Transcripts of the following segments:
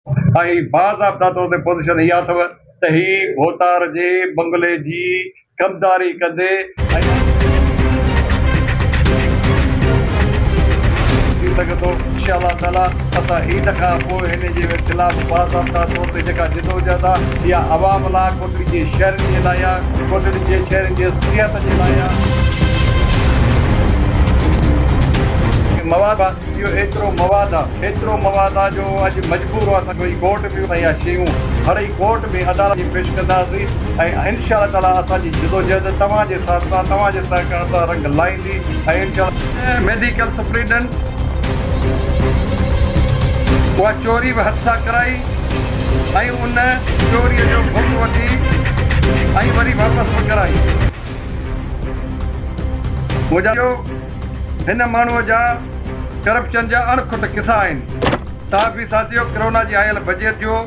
ऐं बाज़ाब्ता तौर ते पोज़ीशन इहा अथव त ही भोतार जे बंगले जी कबदारी कंदे ऐं थी सघे थो इंशाअल्लाह ताला असां ईद खां पोइ हिन जे ख़िलाफ़ बाज़ाब्ता तौर ते जेका जिदोजहद आहे इहा अवाम लाइ कोटड़ी जे शहरनि जे लाइ आहे, कोटड़ी जे शहरनि जे सिहत जे लाइ आहे। मवाद आहे, इहो एतिरो मवाद आहे जो अॼु मजबूर आहे असां कोई कोर्ट में इहा शयूं हर ई कोर्ट में अदालत में पेश कंदासीं ऐं इंशाअल्लाह ताला असांजी जिदोजहद तव्हांजे साथ सां तव्हांजे सहकार सां रंग लाहींदी ऐं इंशाअल्लाह मेडिकल सुप्रीडेंट उहा चोरी बि हथ सां कराई ऐं उन चोरीअ जो भुग वठी ऐं वरी वापसि बि कराई। मुंहिंजो हिन माण्हूअ जा करप्शन जा अणखुट किसा आहिनि। साफ़ी साथियो, कोरोना जी आयल बजट जो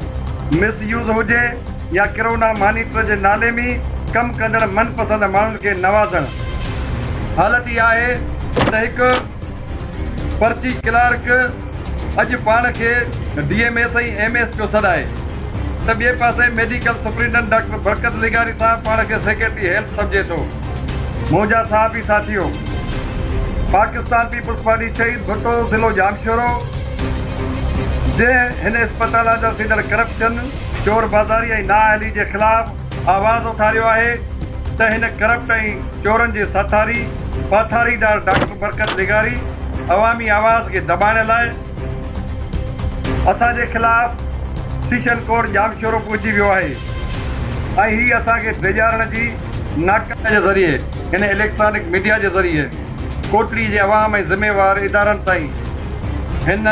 मिसयूज़ हुजे या कोरोना मॉनिटर जे नाले में कमु कंदड़ मनपसंद माण्हुनि खे नवाज़णु, हालत इहा आहे त हिकु पर्ची क्लार्क अॼु पाण खे DMS ऐं MS पियो सॾाए त ॿिए पासे मेडिकल सुप्रीडेंट डॉक्टर बरकत लिगारी साहब पाण खे सेक्रेटरी हेल्थ सम्झे थो। मुंहिंजा साफ़ी साथियो, पाकिस्तान पीपल्स पार्टी शहीद भुट्टो ज़िलो जामशोरो जे हिन अस्पताल जा थींदड़ करप्शन, चोर बाज़ारी ऐं नाअहली जे ख़िलाफ़ आवाज़ उथारियो आहे त हिन करप्ट ऐं चोरनि जे साथारी पाथारीदार डॉक्टर बरकत लिगारी अवामी आवाज़ खे दॿाइण लाइ असांजे ख़िलाफ़ सेशन कोर्ट जामशोरो पहुची वियो आहे ऐं हीअ असांखे डिॼारण जी नाकाम जे ज़रिए हिन इलेक्ट्रॉनिक मीडिया जे ज़रिए कोटड़ी जे अवाम ऐं ज़िम्मेवार इदारनि ताईं हिन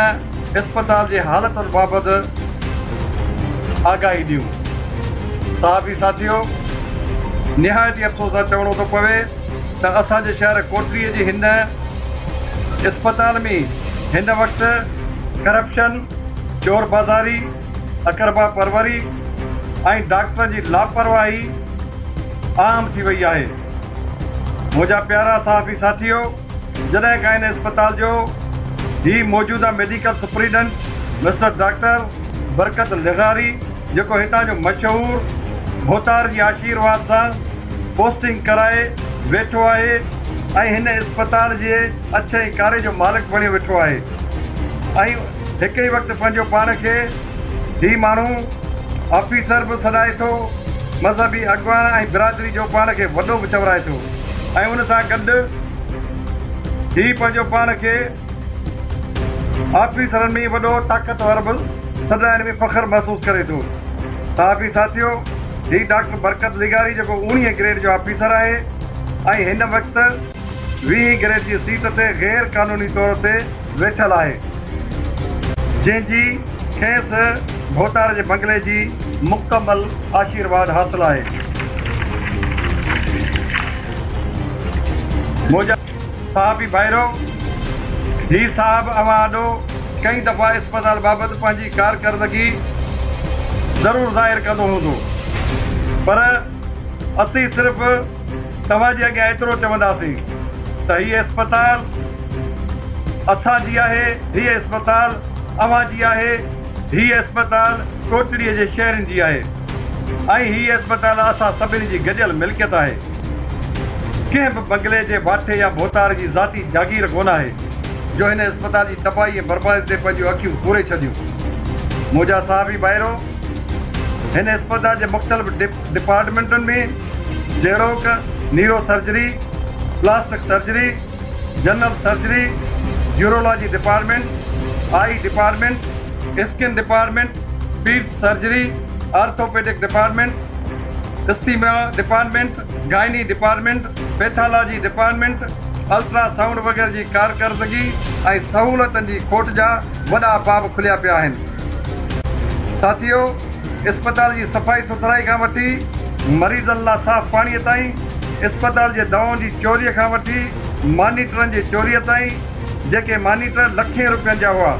अस्पताल जे हालतुनि बाबति आगाही ॾियूं। साफ़ी साथियो, निहायती अफ़सोस सां चवणो थो पवे त असांजे शहर कोटड़ीअ जी हिन अस्पताल में हिन वक़्तु करप्शन, चोर बाज़ारी, अकरबा परवरी ऐं डॉक्टर जी लापरवाही आम थी वई आहे। मुंहिंजा प्यारा साफ़ी साथियो, जॾहिं खां हिन अस्पताल जो ही मौजूदा मेडिकल सुप्रीडेंट मिस्टर डॉक्टर बरकत लिगारी जेको हितां जो मशहूरु भोतार जी आशीर्वाद सां पोस्टिंग कराए वेठो आहे ऐं हिन अस्पताल जे अच्छे कारे जो मालिक बणियो वेठो आहे ऐं हिक ई वक़्तु पंहिंजो पाण खे ही माण्हू ऑफिसर बि सॾाए थो, मज़हबी अॻवान ऐं बिरादरी जो पाण खे वॾो बि चवराए थो ऐं उन सां गॾु ही पंहिंजो पाण खे ऑफिसरनि में वॾो ताक़तवर बि सॾाइण में फ़ख्रु महसूसु करे थो। साफ़ी साथियो, ही डॉक्टर बरकत लिगारी जेको 19 ग्रेड जो ऑफिसर आहे ऐं हिन वक़्तु 20 ग्रेड जी सीट ते गैर क़ानूनी तौर ते वेठल आहे, जंहिंजी खेसि भोतार जे बंगले जी मुकमल आशीर्वाद हासिल आहे। मुंहिंजा साहबी भाइरो, ही साहब अवां कई दफ़ा अस्पताल बाबति पंहिंजी कारकर्दगी ज़रूरु ज़ाहिर कंदो हूंदो, पर असीं सिर्फ़ु तव्हांजे अॻियां एतिरो चवंदासीं त हीअ अस्पताल असांजी आहे, हीअ अस्पताल अवां जी आहे, हीअ अस्पताल कोटड़ीअ जे शहरनि जी आहे ऐं हीअ अस्पताल असां सभिनी जी गॾियल मिल्कियत आहे। कंहिं बि बंगले जे वाठे या भोतार जी ज़ाती जागीर कोन आहे जो हिन अस्पताल जी तबाही ऐं बर्बादी ते पंहिंजूं अखियूं पूरे छॾियूं। मुंहिंजा साहबी भाइरो, हिन अस्पताल जे मुख़्तलिफ़ डिपार्टमेंटुनि में जहिड़ो neuro surgery, plastic surgery, general surgery, urology department, eye department, skin department, पीस सर्जरी, ऑर्थोपेडिक डिपार्टमेंट, इस्तीमा department, gynae department, pathology department, ultrasound वग़ैरह जी कारकर्दगी ऐं सहूलियतनि जी खोट जा वॾा बाब खुलिया पिया आहिनि। साथियो, अस्पताल जी सफ़ाई सुथराई खां वठी मरीज़नि लाइ साफ़ पाणीअ ताईं, अस्पताल जे दवाउनि जी चोरीअ खां वठी मॉनिटरनि जी चोरीअ ताईं, जेके मॉनिटर लखें रुपयनि जा हुआ